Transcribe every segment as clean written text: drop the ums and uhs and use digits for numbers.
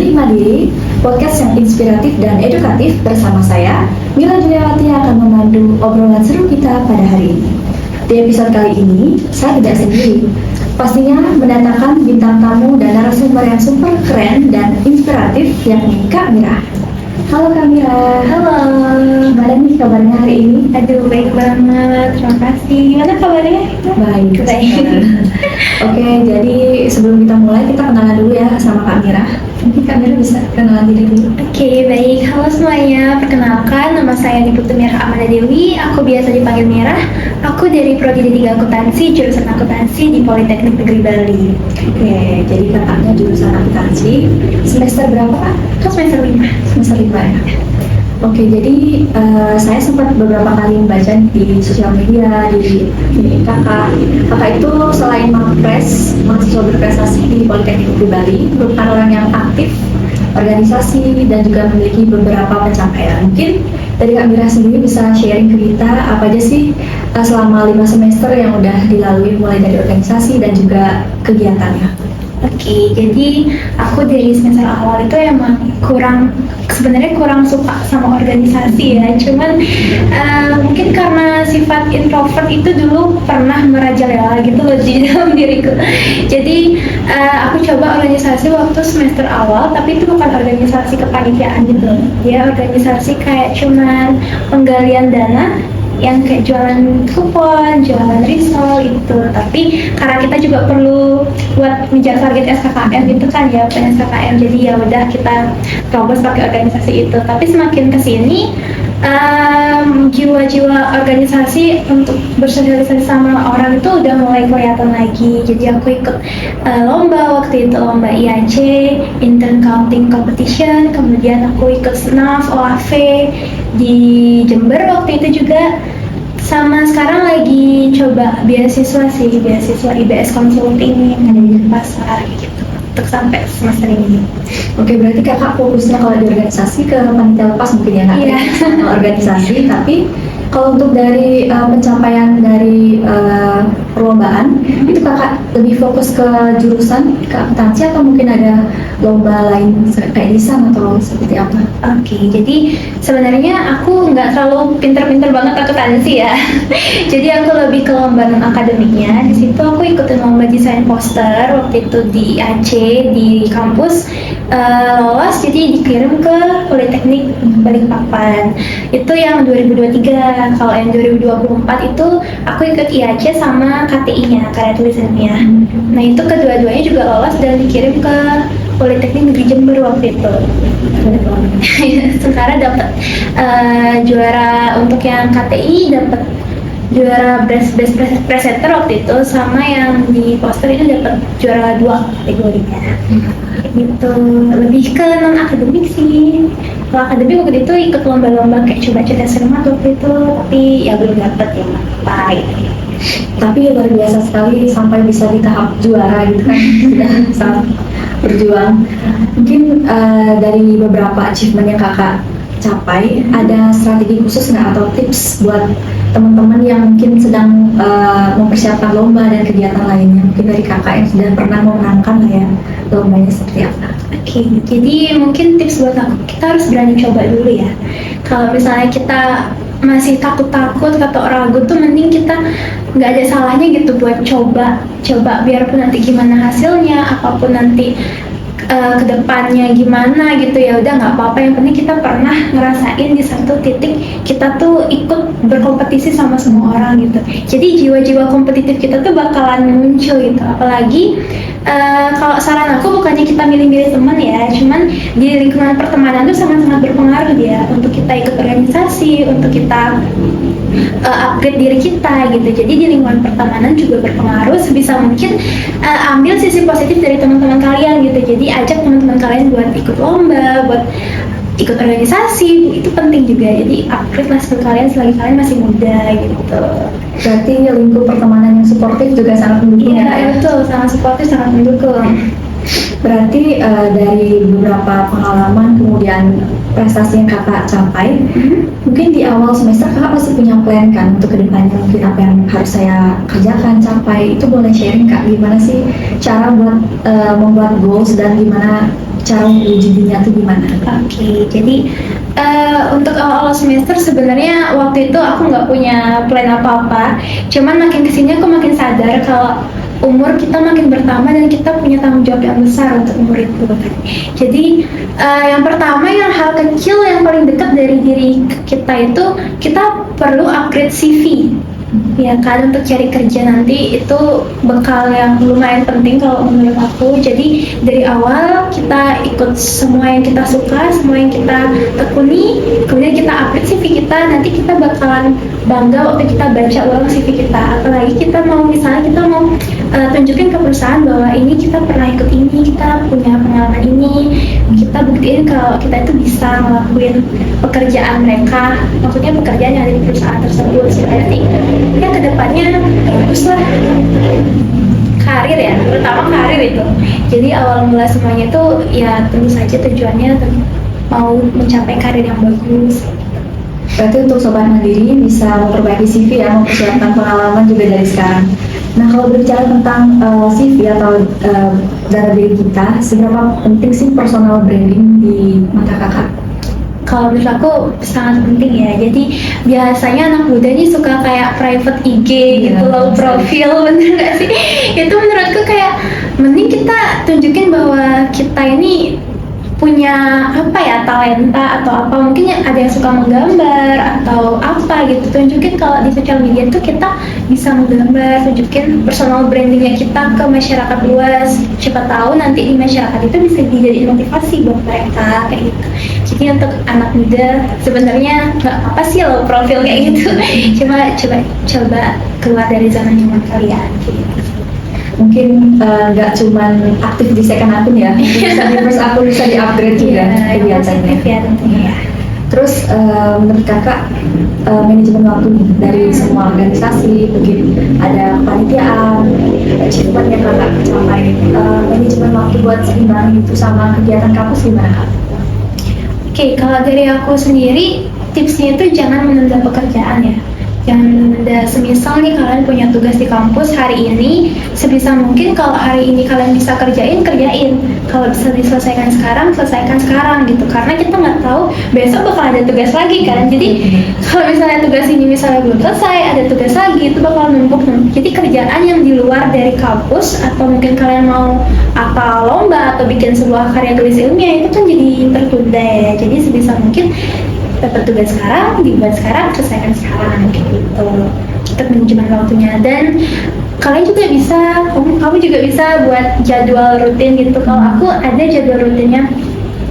Milik Mandiri, podcast yang inspiratif dan edukatif bersama saya, Mila Juliawati akan memandu obrolan seru kita pada hari ini. Di episode kali ini, saya tidak sendiri. Pastinya mendatangkan bintang tamu dan narasumber yang super keren dan inspiratif, yakni Kak Mira. Halo Kak Mira. Halo. Gimana nih kabarnya hari ini? Aduh, baik banget. Terima kasih. Gimana kabarnya? Baik. Oke, jadi sebelum kita mulai, kita kenalan dulu ya sama Kak Mira. Mungkin Kak Mira bisa kenalan diri dulu. Oke, baik. Halo semuanya. Perkenalkan, nama saya Niputu Mira Amanda Dewi. Aku biasa dipanggil Mira. Aku dari Prodi D3 Akuntansi, jurusan akuntansi di Politeknik Negeri Bali. Oke, jadi kakaknya jurusan akuntansi. Semester berapa Kak? Terus semester 5. Semester 5 ya? Oke, jadi saya sempat beberapa kali membaca di sosial media, di kakak itu selain mahasiswa berprestasi di Politeknik Negeri Bali, merupakan orang yang aktif, organisasi, dan juga memiliki beberapa pencapaian. Mungkin dari Kak Mira sendiri bisa sharing ke kita apa aja sih selama 5 semester yang udah dilalui, mulai dari organisasi dan juga kegiatannya. Oke, jadi aku dari semester awal itu emang sebenarnya kurang suka sama organisasi ya. Cuman mungkin karena sifat introvert itu dulu pernah merajalela gitu loh di dalam diriku. Jadi aku coba organisasi waktu semester awal, tapi itu bukan organisasi kepanitiaan gitu. Ya organisasi kayak cuman penggalian dana yang kayak jualan kupon, jualan risol itu. Tapi karena kita juga perlu buat ngejar target SKKM gitu kan ya, SKKM. Jadi ya udah kita terobos pakai organisasi itu. Tapi semakin kesini jiwa-jiwa organisasi untuk bersosialisasi sama orang itu udah mulai kelihatan lagi. Jadi aku ikut lomba waktu itu, lomba IAC, Intern Counting Competition. Kemudian aku ikut SNAF, OAV di Jember waktu itu juga. Sama sekarang lagi coba beasiswa IBS Consulting yang ada di Denpasar gitu untuk sampai semester ini. Oke, berarti kakak fokusnya kalau di organisasi ke panitia lepas mungkin ya, Iya. organisasi. Tapi kalau untuk dari pencapaian dari perlombaan, itu kakak lebih fokus ke jurusan ke akuntansi atau mungkin ada lomba lain kayak lisan atau seperti apa? Oke, jadi sebenarnya aku nggak terlalu pinter-pinter banget akuntansi ya. Jadi aku lebih ke lomba non akademiknya. Di situ aku ikutin lomba desain poster waktu itu di IAC di kampus, lolos jadi dikirim ke Politeknik Balikpapan. Itu yang 2023. Kalau yang 2024 itu aku ikut IAC sama KTI-nya, karya tulisannya. Nah itu kedua-duanya juga lolos dan dikirim ke Politeknik Negeri Jember waktu itu. Sekarang dapat juara untuk yang KTI, dapat juara best presenter waktu itu, sama yang di poster itu dapat juara 2 kategorinya. Gitu, lebih ke non akademik sih. Kalau akademik waktu itu ikut lomba-lomba kayak coba cerita cermat waktu itu, tapi ya belum dapat ya apa gitu. Tapi luar biasa sekali sampai bisa di tahap juara gitu kan. Sudah sangat berjuang. Mungkin dari beberapa achievement yang kakak capai, ada strategi khusus nggak atau tips buat teman-teman yang mungkin sedang mempersiapkan lomba dan kegiatan lainnya? Mungkin dari kakak yang sudah pernah memenangkan lah ya, lombanya seperti apa? Oke, jadi mungkin tips buat aku, kita harus berani coba dulu ya. Kalau misalnya kita masih takut-takut atau ragu tuh, mending kita nggak ada salahnya gitu buat coba biarpun nanti gimana hasilnya, apapun nanti kedepannya gimana gitu, ya udah nggak apa-apa, yang penting kita pernah ngerasain di satu titik kita tuh ikut berkompetisi sama semua orang gitu. Jadi jiwa-jiwa kompetitif kita tuh bakalan muncul gitu. Apalagi kalau saran aku, bukannya kita milih-milih teman ya, cuman di lingkungan pertemanan tuh sangat-sangat berpengaruh dia untuk kita ikut organisasi, untuk kita upgrade diri kita gitu. Jadi di lingkungan pertemanan juga berpengaruh. Sebisa mungkin ambil sisi positif dari teman-teman kalian gitu. Jadi ajak teman-teman kalian buat ikut lomba, buat ikut organisasi, itu penting juga. Jadi upgrade lah skill kalian selagi kalian masih muda gitu. Berarti lingkup pertemanan yang suportif juga sangat mendukung. Iya, betul, sangat suportif, sangat mendukung. Berarti dari beberapa pengalaman kemudian prestasi yang kakak capai, mungkin di awal semester kakak pasti punya plan kan untuk kedepannya, mungkin apa yang harus saya kerjakan, capai. Itu boleh sharing kak, gimana sih cara buat membuat goals dan gimana cara mewujudinya tuh gimana? Oke, jadi untuk awal semester sebenarnya waktu itu aku nggak punya plan apa-apa. Cuman makin kesini aku makin sadar kalau umur kita makin bertambah dan kita punya tanggung jawab yang besar untuk umur itu. Jadi yang pertama, yang hal kecil yang paling dekat dari diri kita itu kita perlu upgrade CV. Ya kan, untuk cari kerja nanti itu bekal yang lumayan penting kalau menurut aku. Jadi dari awal kita ikut semua yang kita suka, semua yang kita tekuni, kemudian kita update CV kita, nanti kita bakalan bangga waktu kita baca ulang CV kita. Apalagi kita mau, misalnya kita mau tunjukin ke perusahaan bahwa ini kita pernah ikut ini, kita punya pengalaman ini, kita buktiin kalau kita itu bisa ngelakuin pekerjaan mereka, maksudnya pekerjaan yang ada di perusahaan tersebut. Jadi ya kedepannya bagus lah karir ya, terutama karir itu. Jadi awal mula semuanya itu ya tentu saja tujuannya mau mencapai karir yang bagus. Berarti untuk Sobat Mandiri bisa memperbaiki CV ya, mempersiapkan pengalaman juga dari sekarang. Nah, kalau berbicara tentang CV atau data diri kita, seberapa penting sih personal branding di mata kakak? Kalau menurut aku sangat penting ya. Jadi biasanya anak muda ini suka kayak private IG gitu, low profile, bener nggak sih? Itu menurutku kayak mending kita tunjukin bahwa kita ini punya apa ya, talenta atau apa, mungkin ada yang suka menggambar atau apa gitu, tunjukin kalau di sosial media tuh kita bisa menggambar, tunjukin personal brandingnya kita ke masyarakat luas. Siapa tahu nanti di masyarakat itu bisa dijadiin motivasi buat mereka kayak gitu. Jadi untuk anak muda sebenarnya nggak apa sih low profil kayak gitu, coba keluar dari zona nyaman kalian gitu. Mungkin nggak cuman aktif di second akun ya, bisa di first akun, bisa di upgrade juga kegiatannya. Ya tentunya. Terus menurut kakak manajemen waktu nih, dari semua organisasi, mungkin ada kepanitiaan, achievement yang kakak capai, manajemen waktu buat seimbang itu sama kegiatan kampus gimana kak? Oke, kalau dari aku sendiri tipsnya itu jangan menunda pekerjaan ya. Jangan menunda, semisal nih kalian punya tugas di kampus hari ini, sebisa mungkin kalau hari ini kalian bisa kerjain. Kalau bisa diselesaikan sekarang, selesaikan sekarang gitu. Karena kita nggak tahu besok bakal ada tugas lagi kan. Jadi kalau misalnya tugas ini misalnya belum selesai, ada tugas lagi, itu bakal numpuk. Jadi kerjaan yang di luar dari kampus, atau mungkin kalian mau apa lomba atau bikin sebuah karya tulis ilmiah, itu kan jadi tertunda ya. Jadi sebisa mungkin dapat tugas sekarang, dibuat sekarang, selesaikan sekarang gitu, untuk manajemen waktunya. Dan kalian juga bisa, kamu juga bisa buat jadwal rutin gitu. Kalau aku ada jadwal rutinnya,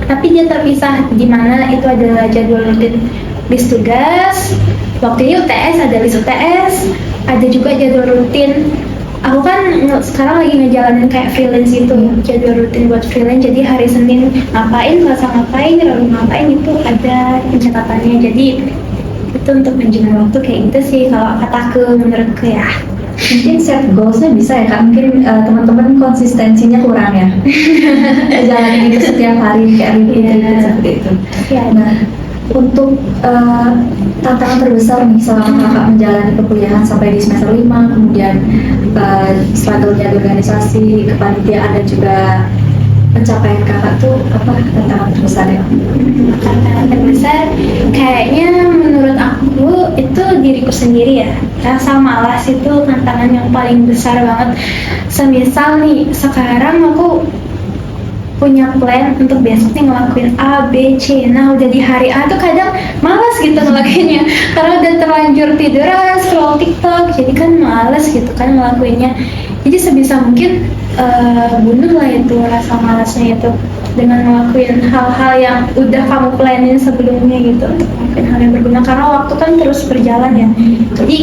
tapi dia terpisah, di mana itu adalah jadwal rutin list tugas, waktunya UTS, ada list UTS, ada juga jadwal rutin. Aku kan sekarang lagi ngejalanin kayak freelance gitu, jadwal rutin buat freelance. Jadi hari Senin ngapain, Selasa ngapain, Rabu ngapain, itu ada pencatatannya. Jadi itu untuk manajemen waktu kayak gitu sih kalau kataku, menurutku ya. Mungkin set goalsnya bisa ya kak, mungkin teman-teman konsistensinya kurang ya. Jalanin itu setiap hari kayak rutin seperti itu. Nah, untuk tantangan terbesar nih selama kakak menjalani perkuliahan sampai di semester 5, kemudian struggle-nya di organisasi, kepanitiaan, dan juga pencapaian kakak tuh apa tantangan terbesar ya? Tantangan terbesar kayaknya menurut aku itu diriku sendiri ya. Rasa malas itu tantangan yang paling besar banget. Semisal nih sekarang aku punya plan untuk besok nih ngelakuin A, B, C. Nah udah di hari A tuh kadang malas gitu ngelakuinnya, karena udah terlanjur tiduran, scroll TikTok, jadi kan malas gitu kan ngelakuinnya. Jadi sebisa mungkin bunuh lah itu rasa malasnya itu dengan ngelakuin hal-hal yang udah kamu planin sebelumnya gitu, untuk ngelakuin hal yang berguna, karena waktu kan terus berjalan ya. Jadi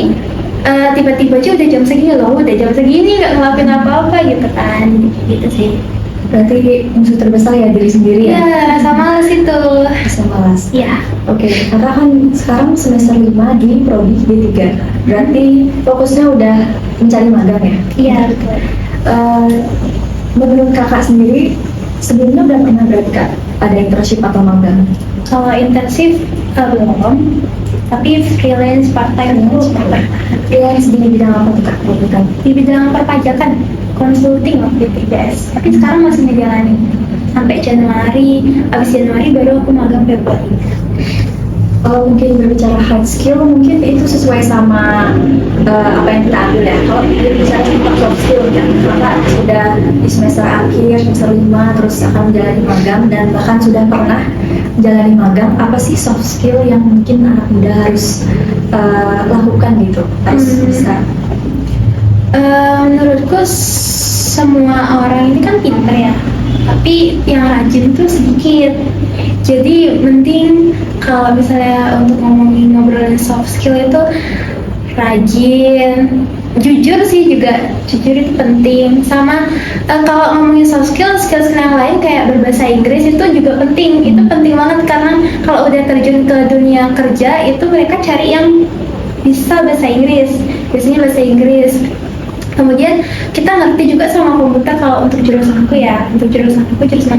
tiba-tiba aja udah jam segini loh, udah jam segini nggak ngelakuin apa-apa gitu kan, gitu sih. Berarti musuh terbesar ya diri sendiri ya? Iya, rasa malas itu. Rasa malas. Iya. Oke, kakak kan sekarang semester 5 di Prodi D3. Berarti fokusnya udah mencari magang ya? Iya, betul. Menurut kakak sendiri, sebelumnya udah pernah berarti kak ada internship atau magang? Kalau intensif belum, tapi freelance part-time itu pernah. Freelance di bidang apa tuh kak? Di bidang perpajakan, konsulting waktu di PJS, tapi sekarang masih ngejalanin. sampai Januari. Abis Januari baru aku magang Februari. Kalau mungkin berbicara hard skill, mungkin itu sesuai sama apa yang kita ambil ya. Kalau berbicara tentang soft skill, ya, Kakak sudah di semester akhir, semester 5, terus akan menjalani magang, dan bahkan sudah pernah menjalani magang. Apa sih soft skill yang mungkin anak muda harus lakukan gitu, harus bisa? Menurutku semua orang ini kan pinter ya, tapi yang rajin tuh sedikit. Jadi penting kalau misalnya untuk ngobrolin soft skill itu rajin, jujur sih juga, jujur itu penting. Sama kalau ngomongin soft skill yang lain kayak berbahasa Inggris itu juga penting. Itu penting banget karena kalau udah terjun ke dunia kerja itu mereka cari yang bisa bahasa Inggris, biasanya bahasa Inggris. Kemudian kita ngerti juga sama komputer. Kalau untuk jurusanku ya, untuk jurusan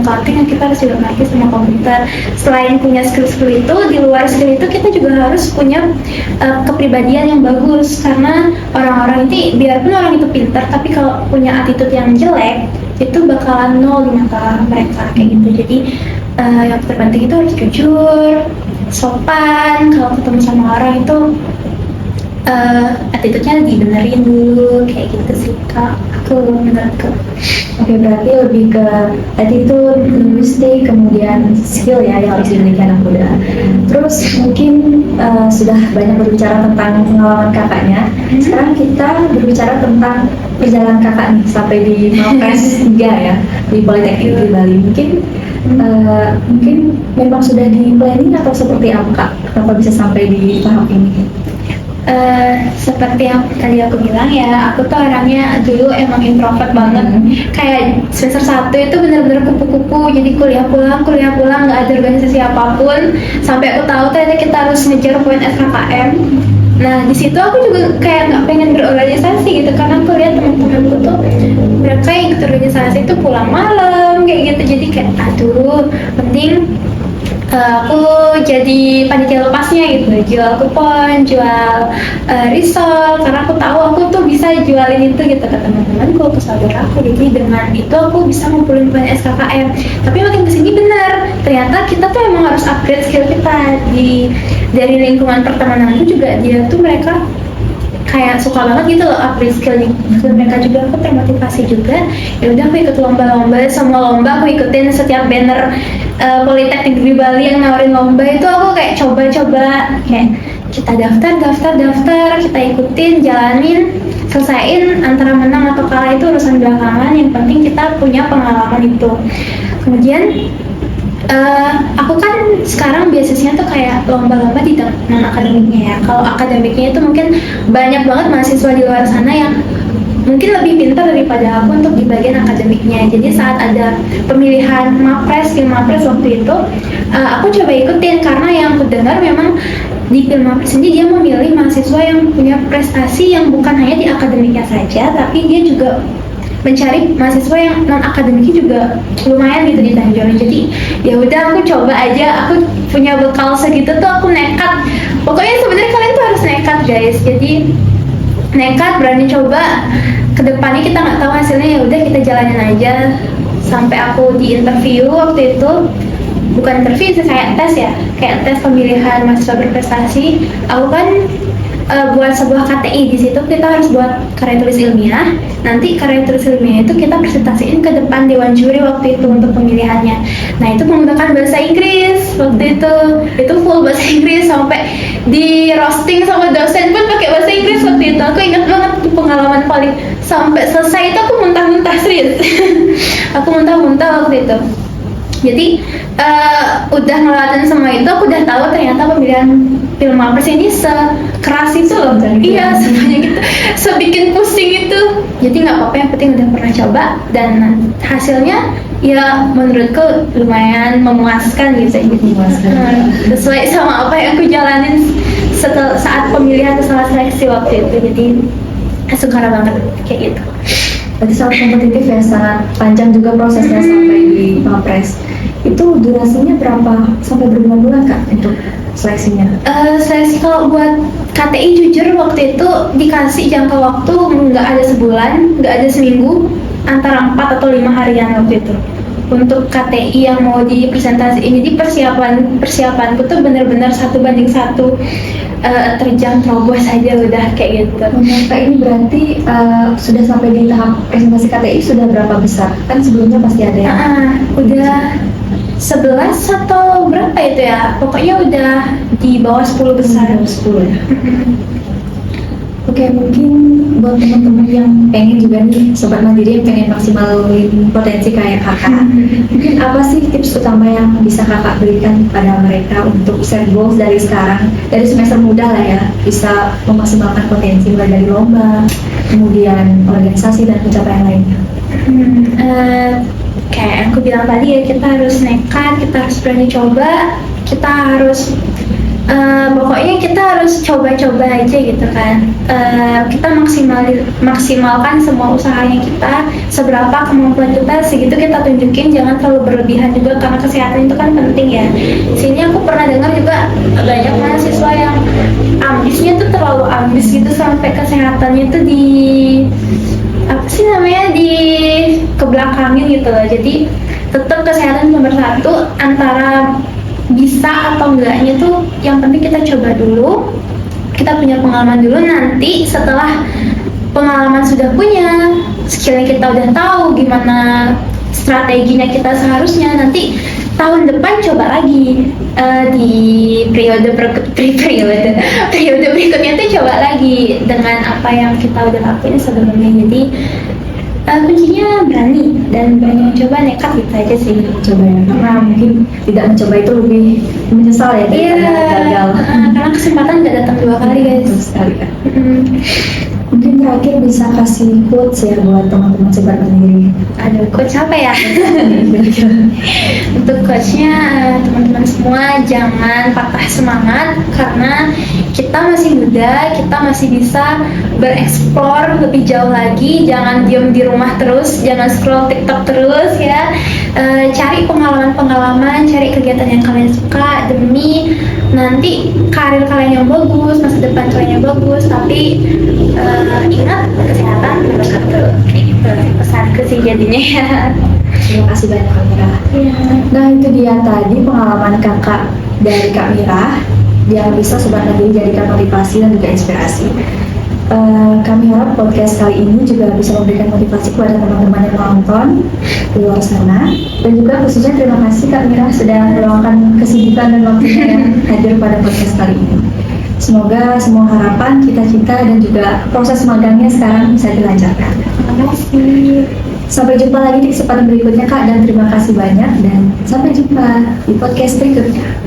accounting, kita harus juga ngerti sama komputer. Selain punya skill itu, di luar skill itu kita juga harus punya kepribadian yang bagus. Karena orang-orang itu, biarpun orang itu pintar, tapi kalau punya attitude yang jelek, itu bakalan nol di mata mereka kayak gitu. Jadi yang terpenting itu harus jujur, sopan. Kalau ketemu sama orang itu attitude-nya dibenerin dulu kayak gitu sih Kak, menurutku. Oke, berarti lebih ke attitude, linguistik, kemudian skill ya yang harus dimiliki anak muda. Terus mungkin sudah banyak berbicara tentang pengalaman kakaknya. Sekarang kita berbicara tentang perjalanan kakak nih sampai di Mapres 3 ya, di Politeknik di Bali. Mungkin memang sudah di planning atau seperti apa Kak? Kenapa bisa sampai di tahap ini? Seperti yang tadi aku bilang ya, aku tuh orangnya dulu emang introvert banget. Kayak semester 1 itu bener-bener kupu-kupu, jadi kuliah pulang, nggak ada organisasi apapun. Sampai aku tahu ternyata kita harus ngejar poin SKKM. Nah di situ aku juga kayak nggak pengen berorganisasi gitu, karena aku lihat teman-temanku tuh mereka yang ikut organisasi itu pulang malam kayak gitu. Jadi kayak aduh, penting aku jadi panitia lepasnya gitu, jual kupon, jual risol, karena aku tahu aku tuh bisa jualin itu gitu ke teman-temanku, ke saudara aku. Jadi dengan itu aku bisa ngumpulin poin SKKM. Tapi makin kesini benar, ternyata kita tuh emang harus upgrade skill kita. Dari lingkungan pertemananku juga, dia tuh mereka kayak suka banget gitu loh upgrade skill mereka juga. Aku termotivasi juga, ya udah aku ikut lomba-lomba, semua lomba aku ikutin. Setiap banner Politeknik di Bali yang nawarin lomba itu aku kayak coba-coba, kayak kita daftar, kita ikutin, jalanin, selesaiin. Antara menang atau kalah itu urusan belakangan, yang penting kita punya pengalaman itu. Kemudian aku kan sekarang biasanya tuh kayak lomba-lomba di non akademiknya ya. Kalau akademiknya itu mungkin banyak banget mahasiswa di luar sana yang mungkin lebih pintar daripada aku untuk di bagian akademiknya. Jadi saat ada pemilihan film Mapres waktu itu, aku coba ikutin, karena yang aku dengar memang di film Mapres ini dia memilih mahasiswa yang punya prestasi yang bukan hanya di akademiknya saja, tapi dia juga mencari mahasiswa yang non akademiknya juga lumayan gitu di Tanjung. Jadi ya udah aku coba aja, aku punya bekal segitu tuh aku nekat. Pokoknya sebenarnya kalian tuh harus nekat guys. Jadi nekat, berani coba. Kedepannya kita nggak tahu hasilnya, ya udah kita jalanin aja. Sampai aku di interview waktu itu, bukan interview sih, kayak tes ya, kayak tes pemilihan mahasiswa berprestasi. Aku kan buat sebuah KTI. Di situ kita harus buat karya tulis ilmiah. Nanti karya tulis ilmiah itu kita presentasiin ke depan dewan juri waktu itu untuk pemilihannya. Nah itu menggunakan bahasa Inggris waktu itu full bahasa Inggris, sampai di roasting sama dosen pun pakai bahasa Inggris waktu itu. Aku ingat banget itu pengalaman paling, sampai selesai itu aku muntah-muntah serius. Aku muntah-muntah waktu itu. Jadi udah ngelewatin semua itu, aku udah tahu ternyata pemilihan film Mapres ini sekeras itu loh. Iya, semuanya gitu, sebikin pusing itu. Jadi nggak apa-apa, yang penting udah pernah coba, dan hasilnya ya menurutku lumayan memuaskan gitu. Sesuai sama apa yang aku jalanin saat pemilihan saat seleksi waktu itu. Jadi suka banget kayak gitu. Berarti sangat kompetitif ya, sangat panjang juga prosesnya sampai di Mapres. Itu durasinya berapa, sampai berbulan-bulan Kak untuk seleksinya? Seleksi kalau buat KTI jujur waktu itu dikasih jangka waktu nggak ada sebulan, nggak ada seminggu, antara 4 atau 5 harian waktu itu. untuk KTI yang mau dipresentasiin. Jadi persiapanku tuh bener-bener 1:1, terjang terobos aja udah kayak gitu. Kak, ini berarti sudah sampai di tahap presentasi KTI sudah berapa besar? Kan sebelumnya pasti ada ya? Udah 11 atau berapa itu ya? Pokoknya udah di bawah 10 besar. 10 ya? Oke, mungkin buat teman-teman yang pengen juga nih, Sobat Mandiri yang pengen maksimalin potensi kayak kakak, mungkin apa sih tips utama yang bisa kakak berikan pada mereka untuk set goals dari sekarang, dari semester muda lah ya, bisa memaksimalkan potensi mulai dari lomba, kemudian organisasi dan pencapaian lainnya. Kayak yang aku bilang tadi ya, kita harus nekat, kita harus berani coba, kita harus pokoknya kita harus coba-coba aja gitu kan. Kita maksimalkan semua usahanya kita, seberapa kemampuan kita segitu kita tunjukin, jangan terlalu berlebihan juga karena kesehatan itu kan penting ya. Sini aku pernah dengar juga banyak mahasiswa yang ambisnya tuh terlalu ambis gitu sampai kesehatannya tuh di di kebelakangin gitu loh. Jadi tetap kesehatan nomor satu, antara bisa atau enggaknya tuh yang penting kita coba dulu, kita punya pengalaman dulu. Nanti setelah pengalaman sudah punya, skillnya kita udah tahu gimana strateginya kita seharusnya, nanti tahun depan coba lagi di periode berikutnya tuh coba lagi dengan apa yang kita udah lakuin sebelumnya. Jadi kuncinya berani dan banyak mencoba, nekat gitu aja sih. Coba ya, karena mungkin tidak mencoba itu lebih menyesal ya daripada gagal. Karena kesempatan nggak datang 2 kali guys. Betul sekali kan. Mungkin terakhir bisa kasih quotes ya buat teman-teman Sobat Mandiri. Aduh, quotes apa ya? Untuk quotesnya, teman-teman semua jangan patah semangat karena kita masih muda, kita masih bisa bereksplor lebih jauh lagi. Jangan diem di rumah terus, jangan scroll TikTok terus ya. Cari pengalaman-pengalaman, cari kegiatan yang kalian suka demi nanti karir kalian yang bagus, masa depan kalian yang bagus. Tapi ingat, kesehatan nomor 1, kayak gitu pesanku sih jadinya ya. Terima kasih banyak Kak Mira. Nah itu dia tadi pengalaman kakak dari Kak Mira yang bisa Sobat Mandiri jadikan motivasi dan juga inspirasi. Kami harap podcast kali ini juga bisa memberikan motivasi kepada teman-teman yang menonton di luar sana. Dan juga khususnya terima kasih Kak Mira sudah meluangkan kesibukan dan waktunya yang hadir pada podcast kali ini. Semoga semua harapan, cita-cita, dan juga proses magangnya sekarang bisa dilancarkan. Terima kasih. Sampai jumpa lagi di kesempatan berikutnya Kak, dan terima kasih banyak, dan sampai jumpa di podcast berikutnya.